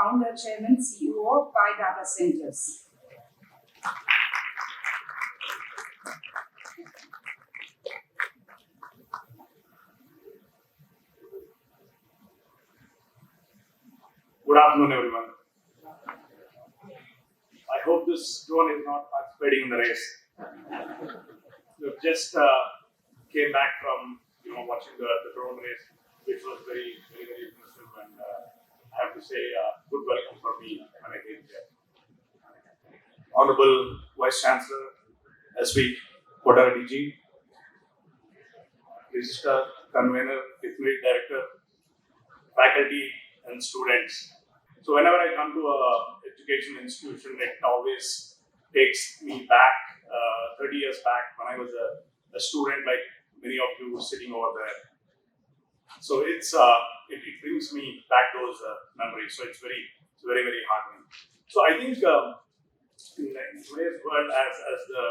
Founder, Chairman, CEO of DATACENTERS. Good afternoon, everyone. I hope this drone is not participating in the race. We just came back from watching the drone race, which was very impressive, and I have to say, good welcome for me when I came here. Honorable Vice Chancellor, SV Kodarati ji, Registrar, Convener, Technical Director, faculty, and students. So whenever I come to a education institution, it always takes me back 30 years back when I was a student, like many of you sitting over there. So it brings me back those memories. So it's very heartening. So I think in today's world, as the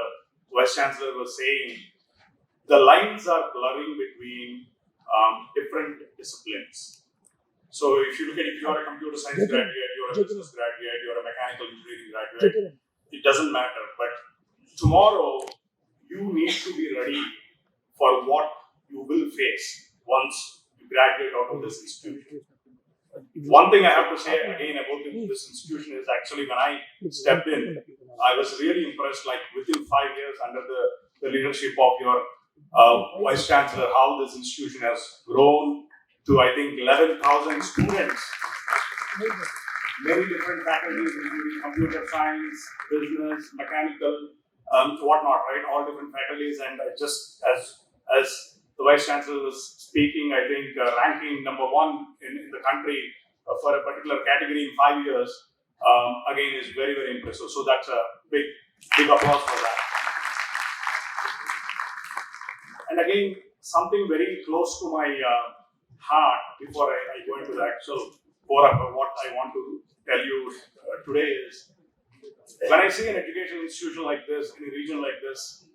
Vice Chancellor was saying, the lines are blurring between different disciplines. So if you are a computer science graduate, you're a business graduate, you're a mechanical engineering graduate, it doesn't matter. But tomorrow, you need to be ready for what you will face once you graduate out of this institution. One thing I have to say again about this institution is actually when I stepped in, I was really impressed, like within 5 years under the leadership of your Vice Chancellor, how this institution has grown to, I think, 11,000 students. Many different faculties, including computer science, business, mechanical, whatnot, right? All different faculties, and just as the Vice Chancellor was speaking, I think ranking number 1 in the country for a particular category in 5 years, again, is very impressive. So that's a big applause for that. And again, something very close to my heart before I go into the actual core of what I want to tell you today is, when I see an education institution like this, in a region like this,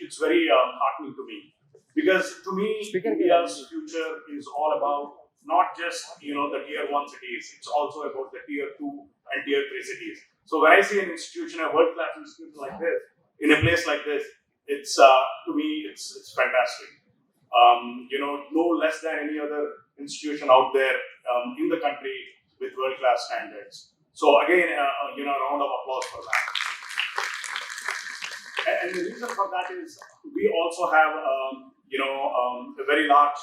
it's very heartening to me. Because to me, India's future is all about not just the tier 1 cities, it's also about the tier 2 and tier 3 cities. So when I see an institution, a world-class institution like this, in a place like this, it's to me, it's fantastic. No less than any other institution out there in the country with world-class standards. So again, a round of applause for that. And the reason for that is we also have, a very large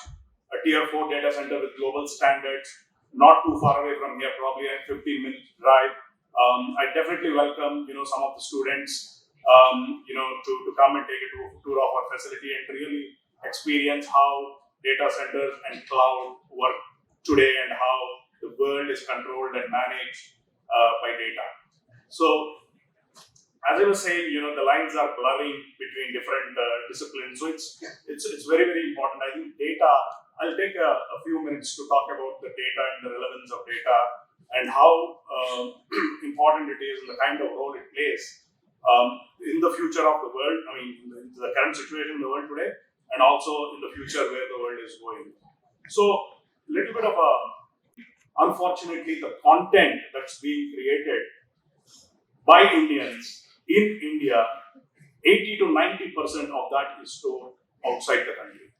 tier 4 data center with global standards, not too far away from here, probably a 15-minute drive. I definitely welcome, some of the students, to come and take a tour of our facility and really experience how data centers and cloud work today and how the world is controlled and managed by data. So, as I was saying, the lines are blurring between different disciplines. So it's very important. I think data. I'll take a few minutes to talk about the data and the relevance of data and how important it is and the kind of role it plays in the future of the world. I mean, in the current situation in the world today, and also in the future where the world is going. So, little bit of unfortunately, the content that's being created by Indians in India, 80 to 90% of that is stored outside the country.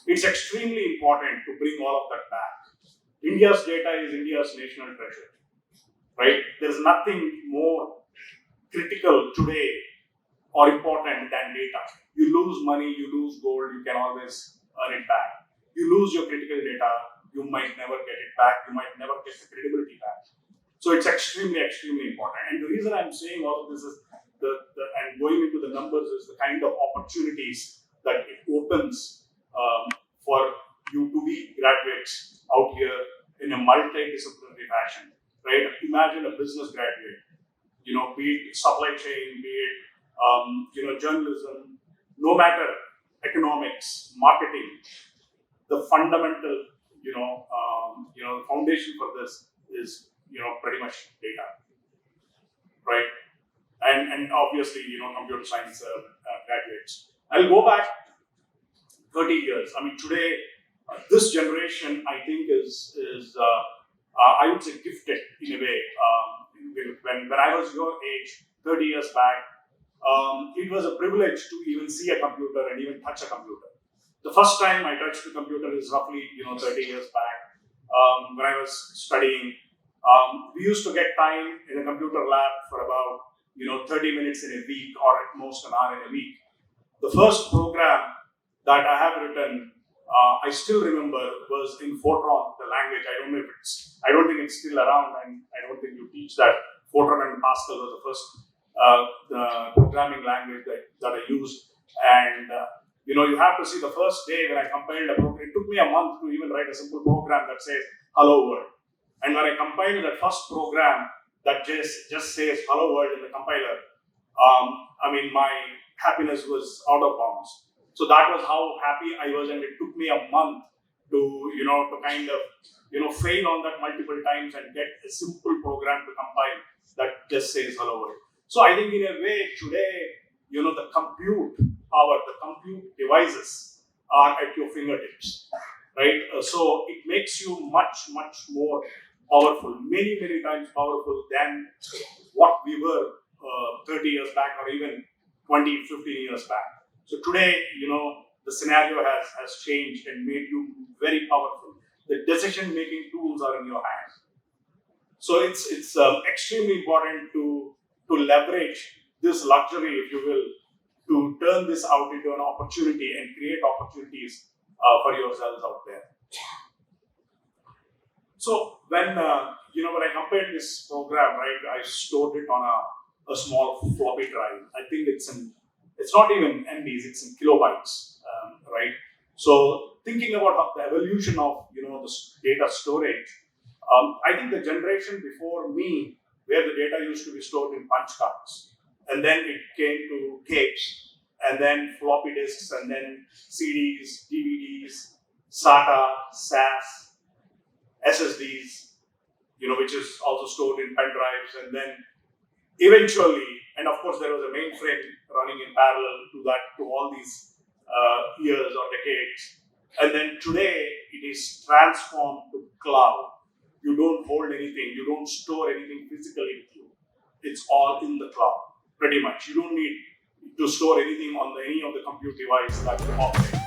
It's extremely important to bring all of that back. India's data is India's national treasure, right? There's nothing more critical today or important than data. You lose money, you lose gold, you can always earn it back. You lose your critical data, you might never get it back, you might never get the credibility back. So it's extremely important. And the reason I'm saying all of this is and going into the numbers is the kind of opportunities that it opens for you to be graduates out here in a multidisciplinary fashion, right? Imagine a business graduate, be it supply chain, be it journalism, no matter economics, marketing, the fundamental, foundation for this is, pretty much data, right? And obviously, computer science graduates. I'll go back 30 years. I mean, today, this generation, I think, is I would say gifted in a way. When I was your age, 30 years back, it was a privilege to even see a computer and even touch a computer. The first time I touched a computer is roughly 30 years back. When I was studying, we used to get time in a computer lab for about 30 minutes in a week, or at most an hour in a week. The first program that I have written, I still remember, was in Fortran, the language. I don't think it's still around, and I don't think you teach that. Fortran and Pascal were the first programming language that I used. And you have to see the first day when I compiled a program. It took me a month to even write a simple program that says "Hello World." And when I compiled that first program that just says "Hello World" in the compiler, my happiness was out of bounds. So that was how happy I was, and it took me a month to kind of fail on that multiple times and get a simple program to compile that just says "Hello World." So I think in a way today, the compute power, the compute devices are at your fingertips, right? So it makes you much more powerful, many times powerful than what we were 30 years back, or even 20, 15 years back. So today, the scenario has changed and made you very powerful. The decision-making tools are in your hand. So it's extremely important to leverage this luxury, if you will, to turn this out into an opportunity and create opportunities for yourselves out there. So when I compared this program, right, I stored it on a small floppy drive. I think it's not even MBs, it's in kilobytes, right? So thinking about the evolution of the data storage, I think the generation before me, where the data used to be stored in punch cards, and then it came to tapes, and then floppy disks, and then CDs, DVDs, SATA, SAS, SSDs, which is also stored in pen drives, and then eventually, and of course there was a mainframe running in parallel to all these years or decades. And then today it is transformed to cloud. You don't hold anything, you don't store anything physically with you. It's all in the cloud, pretty much. You don't need to store anything on any of the compute device that you operate.